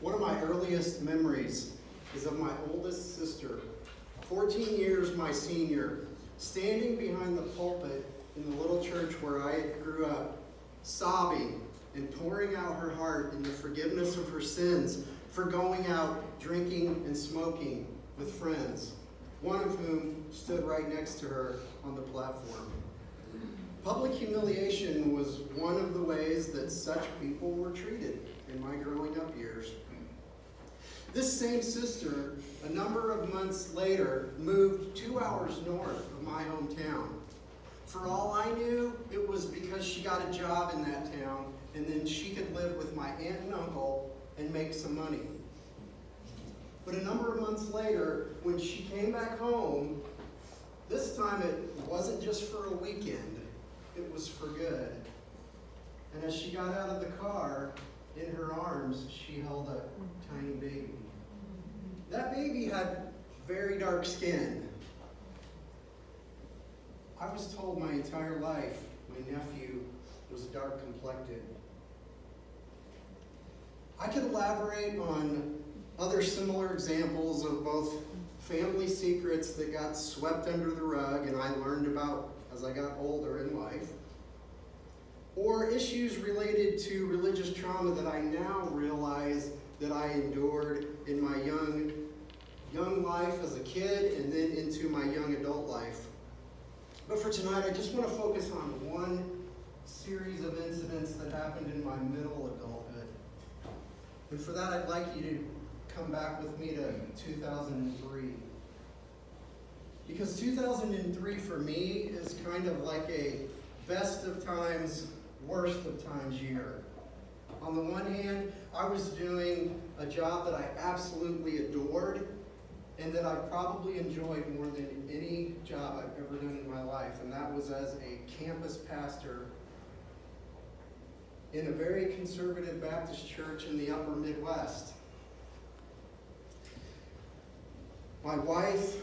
One of my earliest memories is of my oldest sister, 14 years my senior, standing behind the pulpit in the little church where I grew up, sobbing and pouring out her heart in the forgiveness of her sins for going out drinking and smoking with friends, one of whom stood right next to her on the platform. Public humiliation was one of the ways that such people were treated in my growing up years. This same sister, a number of months later, moved 2 hours north of my hometown. For all I knew, it was because she got a job in that town, and then she could live with my aunt and uncle and make some money. But a number of months later, when she came back home, this time it wasn't just for a weekend, it was for good. And as she got out of the car, in her arms, she held a tiny baby. That baby had very dark skin. I was told my entire life my nephew was dark complected. I could elaborate on other similar examples of both family secrets that got swept under the rug and I learned about as I got older in life, or issues related to religious trauma that I now realize that I endured in my young life as a kid and then into my young adult life. But for tonight, I just want to focus on one series of incidents that happened in my middle adulthood. And for that, I'd like you to come back with me to 2003. Because 2003 for me is kind of like a best of times, worst of times year. On the one hand, I was doing a job that I absolutely adored and that I probably enjoyed more than any job I've ever done in my life, and that was as a campus pastor in a very conservative Baptist church in the upper Midwest. My wife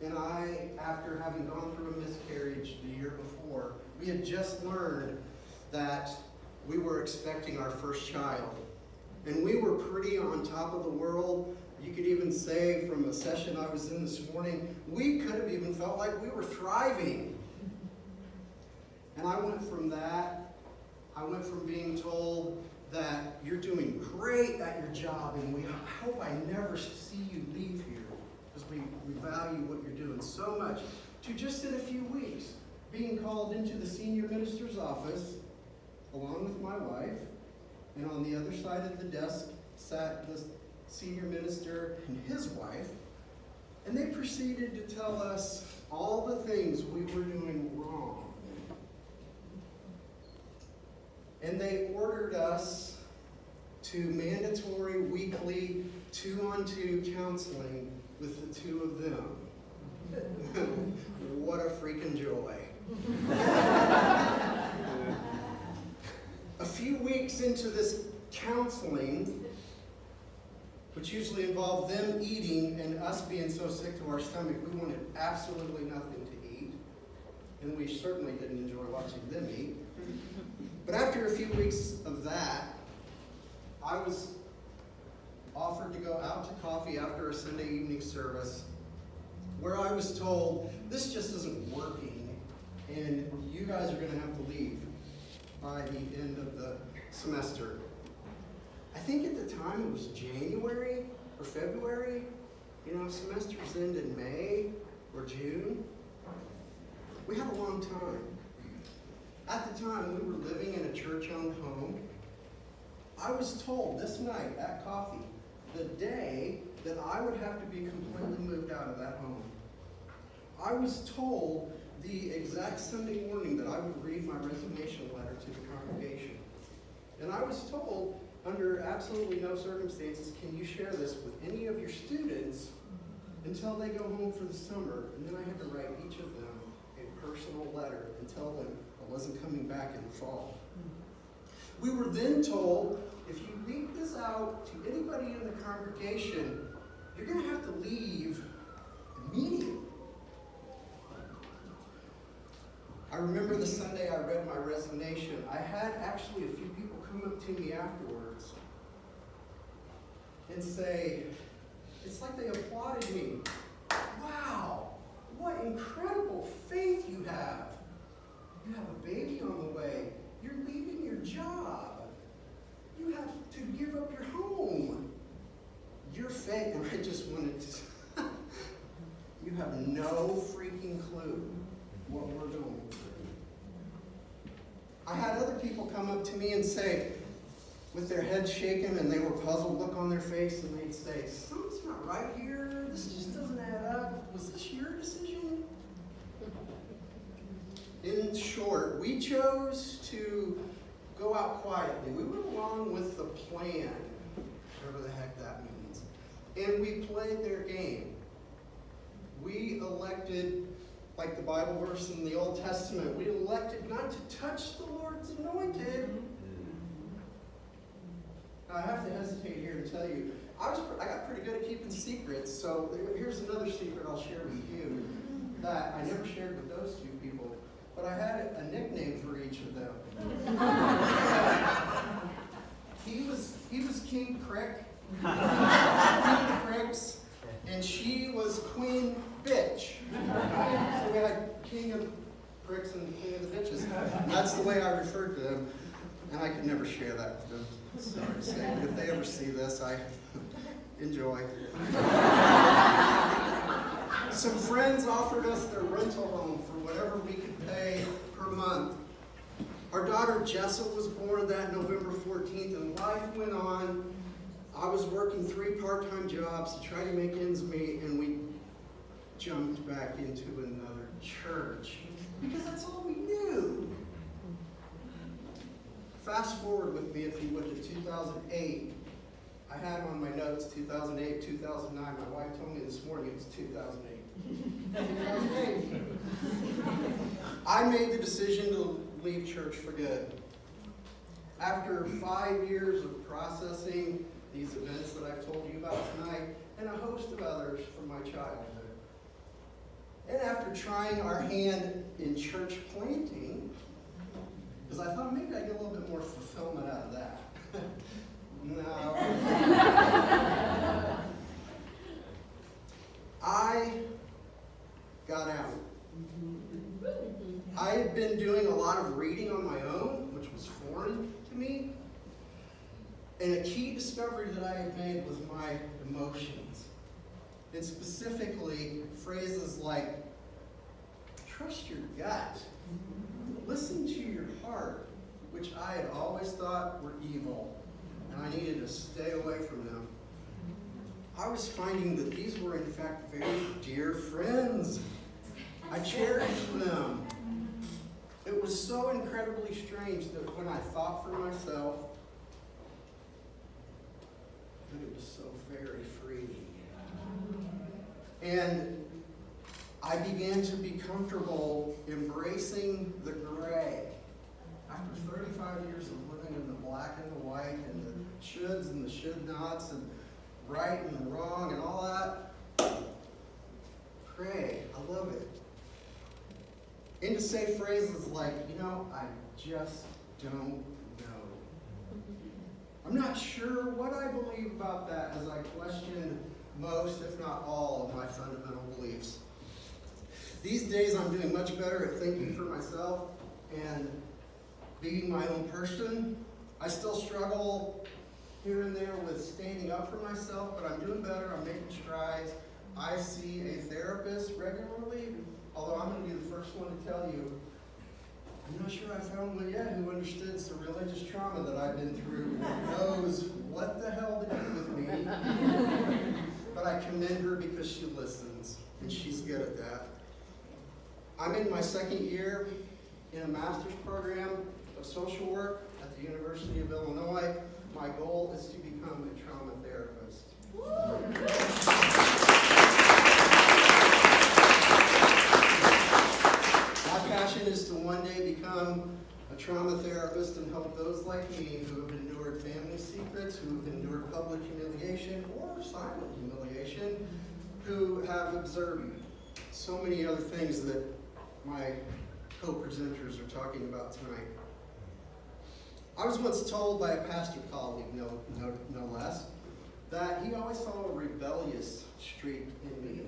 and I, after having gone through a miscarriage the year before, we had just learned that we were expecting our first child. And we were pretty on top of the world. You could even say from a session I was in this morning, we could have even felt like we were thriving. And I went from being told that you're doing great at your job and we hope I never see you leave here because we value what you're doing so much, to just in a few weeks being called into the senior minister's office along with my wife, and on the other side of the desk sat the senior minister and his wife, and they proceeded to tell us all the things we were doing wrong. And they ordered us to mandatory weekly 2-on-2 counseling with the two of them. What a freaking joy. A few weeks into this counseling, which usually involved them eating and us being so sick to our stomach, we wanted absolutely nothing to eat. And we certainly didn't enjoy watching them eat. But after a few weeks of that, I was offered to go out to coffee after a Sunday evening service where I was told, this just isn't working and you guys are going to have to leave by the end of the semester. I think at the time it was January or February. Semesters end in May or June. We had a long time. At the time, we were living in a church-owned home. I was told this night at coffee, the day that I would have to be completely moved out of that home. I was told the exact Sunday morning that I would read my resignation letter to the congregation. And I was told, under absolutely no circumstances can you share this with any of your students until they go home for the summer. And then I had to write each of them a personal letter and tell them I wasn't coming back in the fall. We were then told, if you leak this out to anybody in the congregation, you're going to have to leave immediately. I remember the Sunday I read my resignation. I had actually a few people come up to me afterwards and say, it's like they applauded me. Wow, what incredible faith you have. You have a baby on the way. You're leaving your job. You have to give up your home. Your faith, and I just wanted to, you have no freaking clue what we're going through. I had other people come up to me and say, with their heads shaken and they were puzzled look on their face, and they'd say, something's not right here. This just doesn't add up. Was this your decision? In short, we chose to go out quietly. We went along with the plan, whatever the heck that means. And we played their game. We elected, like the Bible verse in the Old Testament, we elected not to touch the Lord's anointed. Now, I have to hesitate here to tell you, I got pretty good at keeping secrets, so here's another secret I'll share with you that I never shared with those two people. But I had a nickname for each of them. He was King Crick, King Cricks, and she was Queen Bitch. So we had King of Pricks and King of the Bitches. And that's the way I referred to them, and I could never share that with them. Sorry to say, but if they ever see this, I enjoy. Some friends offered us their rental home for whatever we could pay per month. Our daughter Jessa was born that November 14th, and life went on. I was working 3 part-time jobs to try to make ends meet, and we jumped back into another church because that's all we knew. Fast forward with me, if you would, to 2008. I had on my notes 2008, 2009. My wife told me this morning it was 2008. 2008. I made the decision to leave church for good. After 5 years of processing these events that I've told you about tonight, and a host of others from my childhood, and after trying our hand in church planting, because I thought maybe I'd get a little bit more fulfillment out of that. No. I got out. I had been doing a lot of reading on my own, which was foreign to me. And a key discovery that I had made was my emotions. And specifically, phrases like, trust your gut. Listen to your heart, which I had always thought were evil, and I needed to stay away from them. I was finding that these were in fact very dear friends. I cherished them. It was so incredibly strange that when I thought for myself, that it was so very freeing. And I began to be comfortable embracing the gray. After 35 years of living in the black and the white, and the shoulds and the should nots, and right and wrong, and all that, gray, I love it. And to say phrases like, I just don't know. I'm not sure what I believe about that as I question most, if not all, of my fundamental beliefs. These days I'm doing much better at thinking for myself and being my own person. I still struggle here and there with standing up for myself, but I'm doing better. I'm making strides. I see a therapist regularly, although I'm going to be the first one to tell you, I'm not sure I found one yet who understands the religious trauma that I've been through and knows what the hell to do with me. But I commend her because she listens, and she's good at that. I'm in my 2nd year in a master's program of social work at the University of Illinois. My goal is to become a trauma therapist. My passion is to one day become a trauma therapist and help those like me who have endured family secrets, who have endured public humiliation or silent humiliation, who have observed so many other things that my co-presenters are talking about tonight. I was once told by a pastor colleague, no less, that he always saw a rebellious streak in me.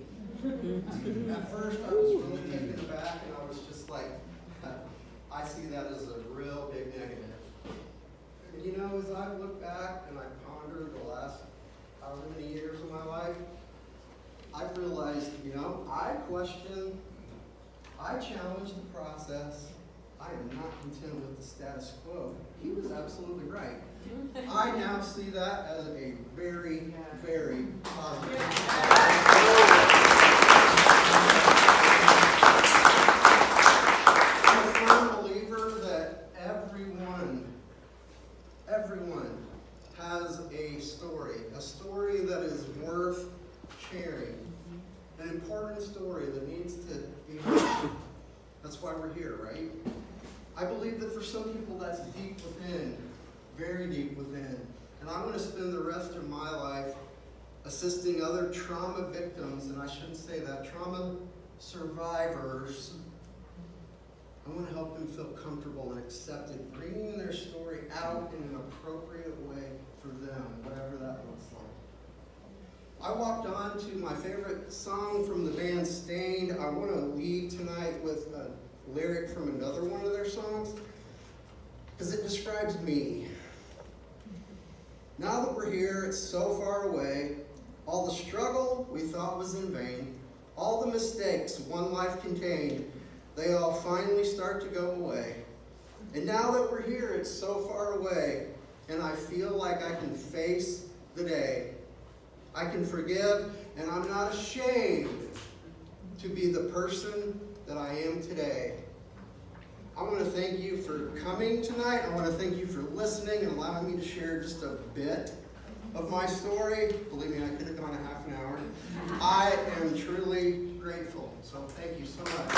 At first, I was really taken aback, and I was just like, I see that as a real big negative. And you know, as I look back and I ponder the last however many years of my life, I've realized, you know, I question, I challenge the process. I am not content with the status quo. He was absolutely right. I now see that as a very, very positive. I'm a firm believer that everyone has a story that is worth sharing, an important story that needs to be heard. That's why we're here, right? I believe that for some people that's deep within, very deep within. And I'm going to spend the rest of my life assisting other trauma victims, and I shouldn't say that, trauma survivors. I want to help them feel comfortable and accepted, bringing their story out in an appropriate way for them, whatever that looks like. I walked on to my favorite song from the band Stained. I want to leave tonight with a lyric from another one of their songs, because it describes me. Now that we're here, it's so far away. All the struggle we thought was in vain, all the mistakes one life contained, they all finally start to go away. And now that we're here, it's so far away, and I feel like I can face the day. I can forgive, and I'm not ashamed to be the person that I am today. I want to thank you for coming tonight. I want to thank you for listening and allowing me to share just a bit of my story. Believe me, I could have gone a half an hour. I am truly grateful. So thank you so much.